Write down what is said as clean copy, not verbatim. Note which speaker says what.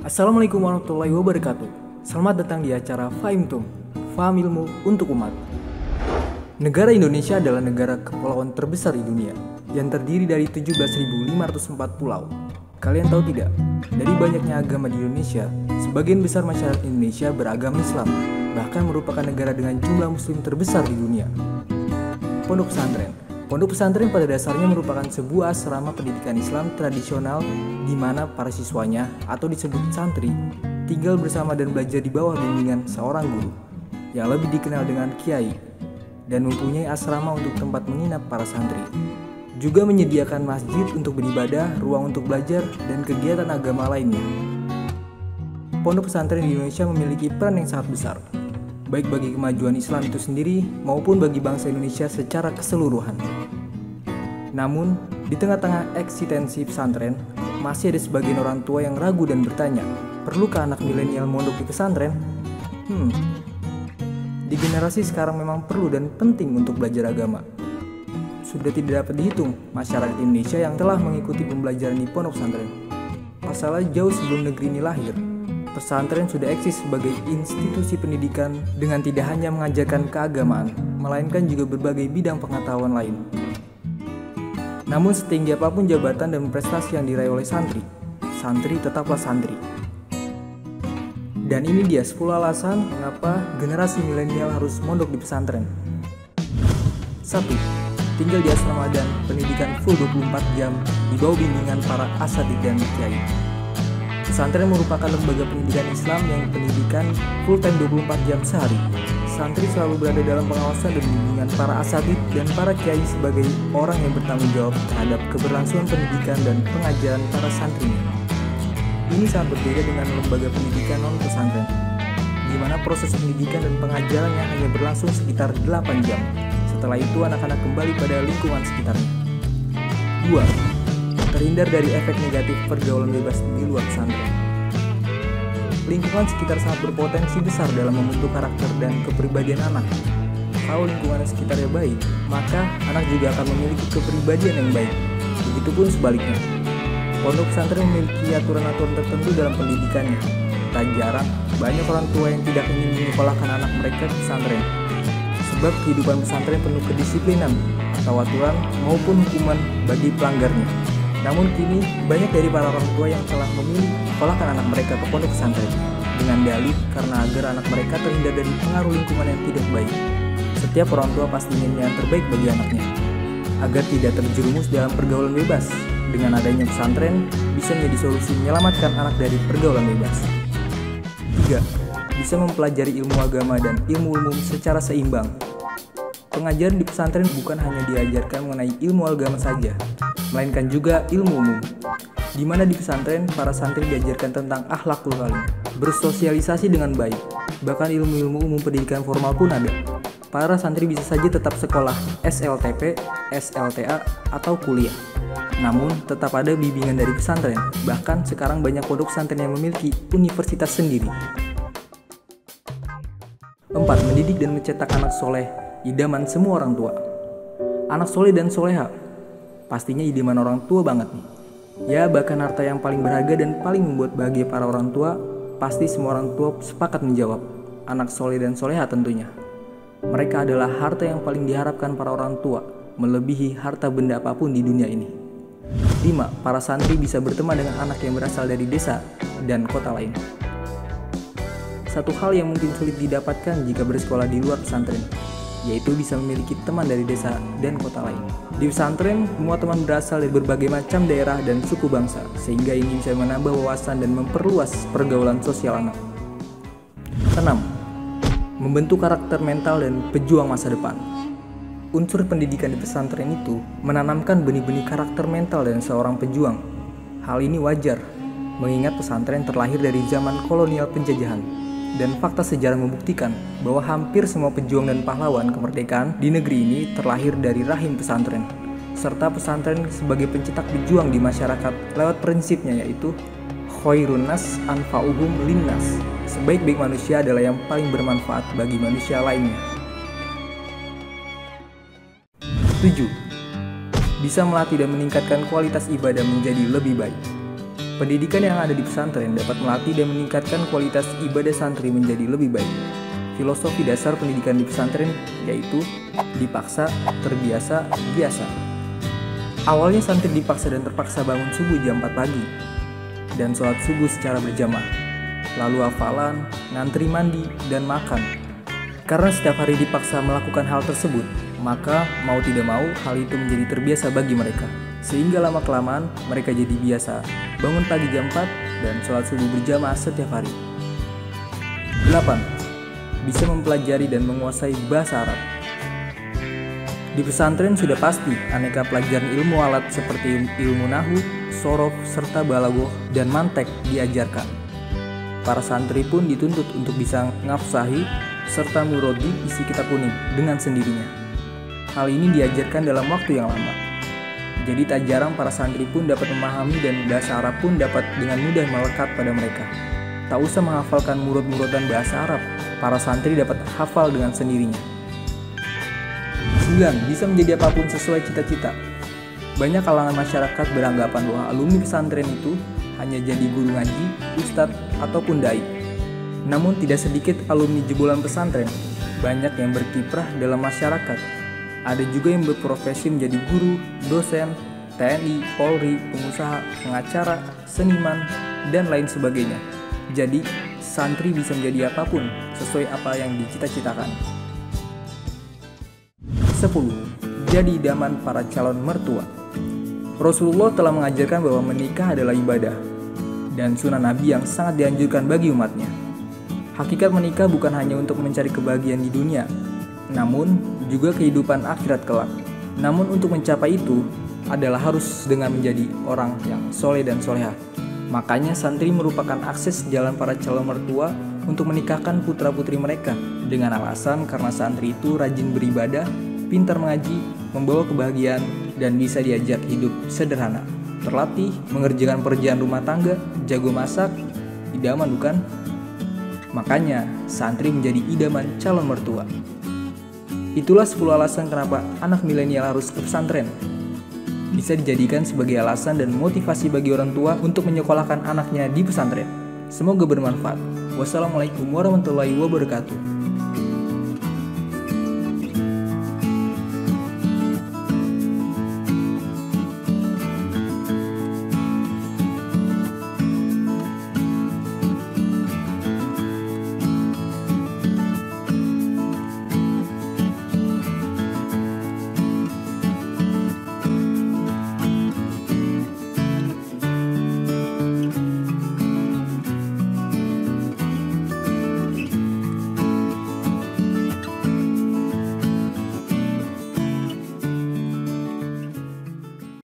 Speaker 1: Assalamualaikum warahmatullahi wabarakatuh. Selamat datang di acara Fahimtum, Faham Ilmu untuk Umat. Negara Indonesia adalah negara kepulauan terbesar di dunia yang terdiri dari 17.504 pulau. Kalian tahu tidak? Dari banyaknya agama di Indonesia, sebagian besar masyarakat Indonesia beragama Islam, bahkan merupakan negara dengan jumlah muslim terbesar di dunia. Pondok pesantren. Pondok pesantren pada dasarnya merupakan sebuah asrama pendidikan Islam tradisional di mana para siswanya atau disebut santri tinggal bersama dan belajar di bawah bimbingan seorang guru yang lebih dikenal dengan kiai dan mempunyai asrama untuk tempat menginap para santri. Juga menyediakan masjid untuk beribadah, ruang untuk belajar, dan kegiatan agama lainnya. Pondok pesantren di Indonesia memiliki peran yang sangat besar, baik bagi kemajuan Islam itu sendiri maupun bagi bangsa Indonesia secara keseluruhan. Namun, di tengah-tengah eksistensi pesantren, masih ada sebagian orang tua yang ragu dan bertanya, perlukah anak milenial mondok di pesantren? Di generasi sekarang memang perlu dan penting untuk belajar agama. Sudah tidak dapat dihitung masyarakat Indonesia yang telah mengikuti pembelajaran di pondok pesantren. Pasalnya jauh sebelum negeri ini lahir, pesantren sudah eksis sebagai institusi pendidikan dengan tidak hanya mengajarkan keagamaan, melainkan juga berbagai bidang pengetahuan lain. Namun setinggi apapun jabatan dan prestasi yang diraih oleh santri, santri tetaplah santri. Dan ini dia 10 alasan mengapa generasi milenial harus mondok di pesantren. 1. Tinggal di asrama dan pendidikan full 24 jam di bawah bimbingan para asatidz dan kiai. Pesantren merupakan lembaga pendidikan Islam yang pendidikan full time 24 jam sehari. Santri selalu berada dalam pengawasan dan bimbingan para asatidz dan para kiai sebagai orang yang bertanggung jawab terhadap keberlangsungan pendidikan dan pengajaran para santrinya. Ini sangat berbeda dengan lembaga pendidikan non-pesantren, di mana proses pendidikan dan pengajarannya hanya berlangsung sekitar 8 jam. Setelah itu anak-anak kembali pada lingkungan sekitarnya. 2. Terhindar dari efek negatif pergaulan bebas di luar pesantren. Lingkungan sekitar sangat berpotensi besar dalam membentuk karakter dan kepribadian anak. Kalau lingkungan sekitarnya baik, maka anak juga akan memiliki kepribadian yang baik. Begitupun sebaliknya. Pondok pesantren memiliki aturan-aturan tertentu dalam pendidikannya. Tak jarang, banyak orang tua yang tidak ingin menyekolahkan anak mereka ke pesantren. Sebab kehidupan pesantren penuh kedisiplinan atau aturan maupun hukuman bagi pelanggarnya. Namun kini banyak dari para orang tua yang telah memilih sekolahkan anak mereka ke pondok pesantren dengan dalih karena agar anak mereka terhindar dari pengaruh lingkungan yang tidak baik. Setiap orang tua pasti ingin yang terbaik bagi anaknya agar tidak terjerumus dalam pergaulan bebas. Dengan adanya pesantren bisa menjadi solusi menyelamatkan anak dari pergaulan bebas. 3. Bisa mempelajari ilmu agama dan ilmu umum secara seimbang. Pengajaran di pesantren bukan hanya diajarkan mengenai ilmu agama saja, melainkan juga ilmu umum, di mana di pesantren para santri diajarkan tentang akhlakul karim, bersosialisasi dengan baik, bahkan ilmu-ilmu umum pendidikan formal pun ada. Para santri bisa saja tetap sekolah SLTP, SLTA, atau kuliah. Namun tetap ada bimbingan dari pesantren, bahkan sekarang banyak pondok pesantren yang memiliki universitas sendiri. 4. Mendidik dan mencetak anak soleh, idaman semua orang tua. Anak soleh dan soleha pastinya idaman orang tua banget nih. Ya, bahkan harta yang paling berharga dan paling membuat bahagia para orang tua, pasti semua orang tua sepakat menjawab, anak soleh dan soleha tentunya. Mereka adalah harta yang paling diharapkan para orang tua, melebihi harta benda apapun di dunia ini. 5. Para santri bisa berteman dengan anak yang berasal dari desa dan kota lain. Satu hal yang mungkin sulit didapatkan jika bersekolah di luar pesantren, yaitu bisa memiliki teman dari desa dan kota lain. Di pesantren, semua teman berasal dari berbagai macam daerah dan suku bangsa, sehingga ini bisa menambah wawasan dan memperluas pergaulan sosial anak. 6. Membentuk karakter mental dan pejuang masa depan. Unsur pendidikan di pesantren itu menanamkan benih-benih karakter mental dan seorang pejuang. Hal ini wajar, mengingat pesantren terlahir dari zaman kolonial penjajahan. Dan fakta sejarah membuktikan bahwa hampir semua pejuang dan pahlawan kemerdekaan di negeri ini terlahir dari rahim pesantren. Serta pesantren sebagai pencetak pejuang di masyarakat lewat prinsipnya yaitu khairun nas anfa'uhum linnas. Sebaik-baik manusia adalah yang paling bermanfaat bagi manusia lainnya. 7. Bisa melatih dan meningkatkan kualitas ibadah menjadi lebih baik. Pendidikan yang ada di pesantren dapat melatih dan meningkatkan kualitas ibadah santri menjadi lebih baik. Filosofi dasar pendidikan di pesantren yaitu dipaksa, terbiasa, biasa. Awalnya santri dipaksa dan terpaksa bangun subuh jam 4 pagi dan sholat subuh secara berjamaah, lalu hafalan, ngantri mandi, dan makan. Karena setiap hari dipaksa melakukan hal tersebut, maka mau tidak mau hal itu menjadi terbiasa bagi mereka. Sehingga lama-kelamaan mereka jadi biasa bangun pagi jam 4 dan sholat subuh berjamaah setiap hari. 8. Bisa mempelajari dan menguasai bahasa Arab. Di pesantren sudah pasti aneka pelajaran ilmu alat seperti ilmu nahu, sorof, serta balaghah dan mantek diajarkan. Para santri pun dituntut untuk bisa ngafsahi serta murodi isi kitab kuning dengan sendirinya. Hal ini diajarkan dalam waktu yang lama. Jadi tak jarang para santri pun dapat memahami dan bahasa Arab pun dapat dengan mudah melekat pada mereka. Tak usah menghafalkan murad-muradan bahasa Arab, para santri dapat hafal dengan sendirinya. 9. Bisa menjadi apapun sesuai cita-cita. Banyak kalangan masyarakat beranggapan bahwa alumni pesantren itu hanya jadi guru ngaji, ustadz, ataupun dai. Namun tidak sedikit alumni jebolan pesantren, banyak yang berkiprah dalam masyarakat. Ada juga yang berprofesi menjadi guru, dosen, TNI, Polri, pengusaha, pengacara, seniman, dan lain sebagainya. Jadi, santri bisa menjadi apapun sesuai apa yang dicita-citakan. 10. Jadi idaman para calon mertua. Rasulullah telah mengajarkan bahwa menikah adalah ibadah dan sunnah Nabi yang sangat dianjurkan bagi umatnya. Hakikat menikah bukan hanya untuk mencari kebahagiaan di dunia, namun juga kehidupan akhirat kelak. Namun untuk mencapai itu adalah harus dengan menjadi orang yang soleh dan solehah. Makanya santri merupakan akses jalan para calon mertua untuk menikahkan putra-putri mereka dengan alasan karena santri itu rajin beribadah, pintar mengaji, membawa kebahagiaan, dan bisa diajak hidup sederhana, terlatih, mengerjakan pekerjaan rumah tangga, jago masak, idaman bukan? Makanya santri menjadi idaman calon mertua. Itulah 10 alasan kenapa anak milenial harus ke pesantren. Bisa dijadikan sebagai alasan dan motivasi bagi orang tua untuk menyekolahkan anaknya di pesantren. Semoga bermanfaat. Wassalamualaikum warahmatullahi wabarakatuh.